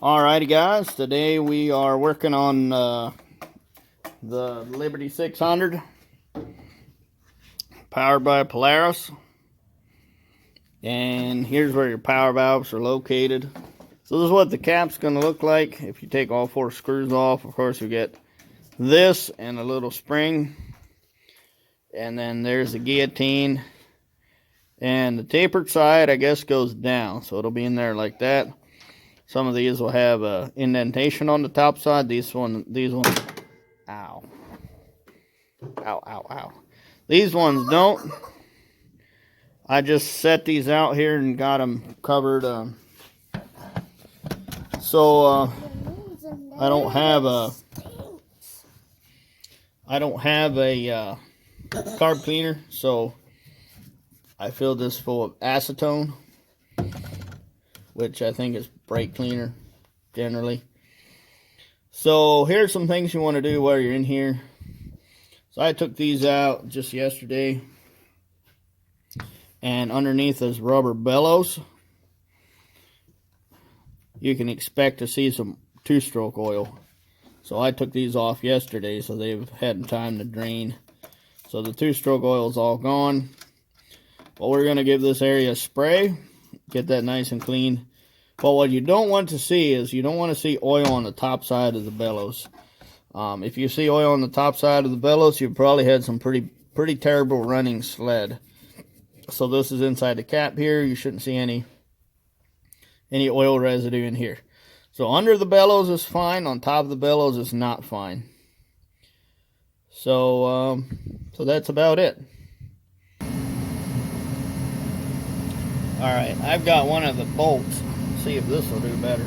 Alrighty guys, today we are working on the Liberty 600 powered by Polaris, and here's where your power valves are located. So this is what the cap's going to look like if you take all 4 screws off. Of course you get this and a little spring, and then there's the guillotine, and the tapered side I guess goes down, so it'll be in there like that. Some of these will have a indentation on the top side. These ones, ow. Ow, ow, ow. These ones don't. I just set these out here and got them covered. So I don't have a carb cleaner, so I filled this full of acetone, which I think is brake cleaner generally. So here's some things you want to do while you're in here. So I took these out just yesterday, and underneath is rubber bellows. You can expect to see some 2-stroke oil. So I took these off yesterday, so they've had time to drain. So the 2-stroke oil is all gone. But we're going to give this area a spray, get that nice and clean. But what you don't want to see is you don't want to see oil on the top side of the bellows. If you see oil on the top side of the bellows, you've probably had some pretty terrible running sled. So this is inside the cap here. You shouldn't see any oil residue in here. So under the bellows is fine. On top of the bellows is not fine. So that's about it. All right, I've got one of the bolts. See if this will do better.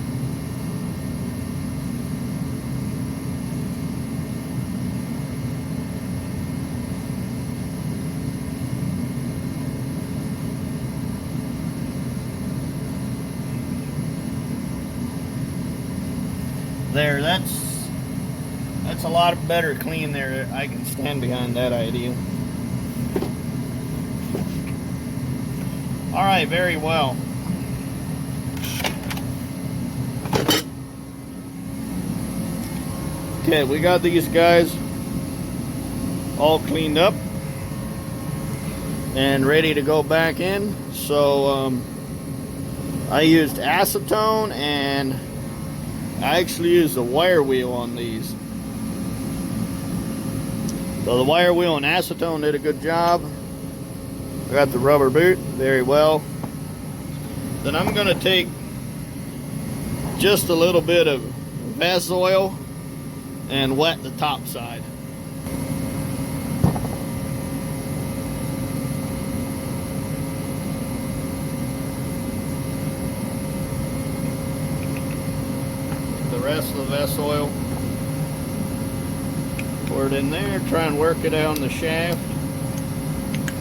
There, that's a lot better clean there. I can stand behind that idea. All right, very well. Okay, we got these guys all cleaned up and ready to go back in. So I used acetone, and I actually used a wire wheel on these. So the wire wheel and acetone did a good job. I got the rubber boot very well. Then I'm going to take just a little bit of Vess oil and wet the top side. The rest of the Vess oil, pour it in there, try and work it down the shaft.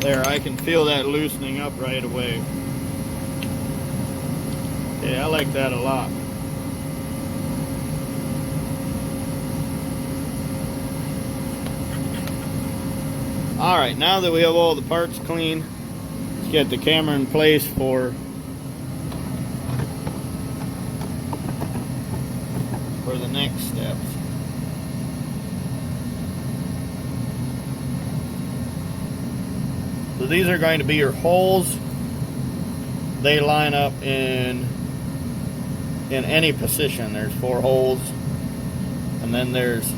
There, I can feel that loosening up right away. Yeah, I like that a lot. Alright, now that we have all the parts clean, let's get the camera in place for the next steps. So these are going to be your holes. They line up in any position. There's 4 holes, and then there's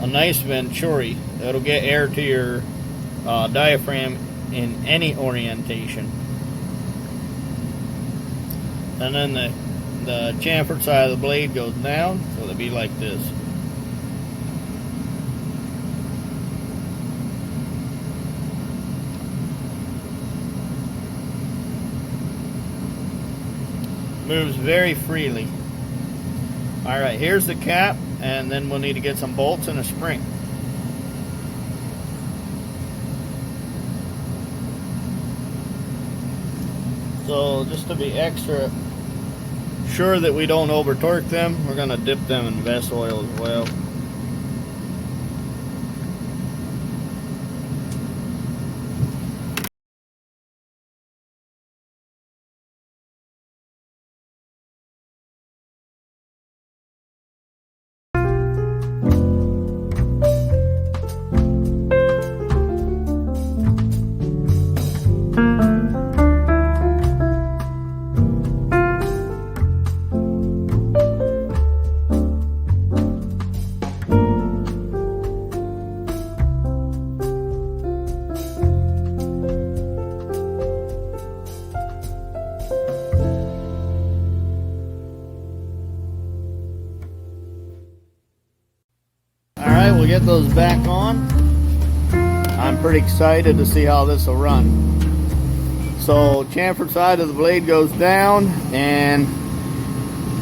a nice venturi that'll get air to your diaphragm in any orientation. And then the chamfered side of the blade goes down, so it'll be like this. Moves very freely. Alright, here's the cap, and then we'll need to get some bolts and a spring. So just to be extra sure that we don't over torque them, we're going to dip them in Vess oil as well. Alright, we'll get those back on. I'm pretty excited to see how this will run. So chamfer side of the blade goes down, and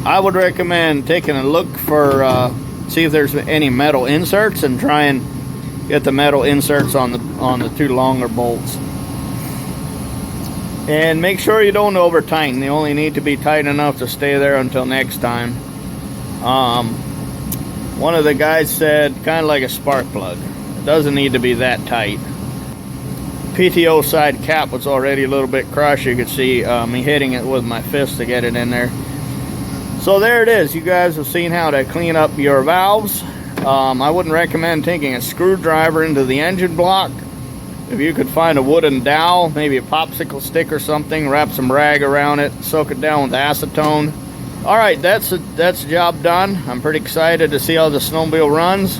I would recommend taking a look for see if there's any metal inserts, and try and get the metal inserts on the two longer bolts. And make sure you don't over tighten. They only need to be tight enough to stay there until next time. One of the guys said kind of like a spark plug. It doesn't need to be that tight. PTO side cap was already a little bit crushed. You could see me hitting it with my fist to get it in there. So there it is. You guys have seen how to clean up your valves. I wouldn't recommend taking a screwdriver into the engine block. If you could find a wooden dowel, maybe a popsicle stick or something, wrap some rag around it, soak it down with acetone. Alright, that's the job done. I'm pretty excited to see how the snowmobile runs.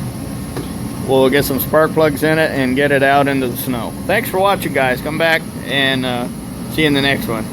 We'll get some spark plugs in it and get it out into the snow. Thanks for watching, guys. Come back and see you in the next one.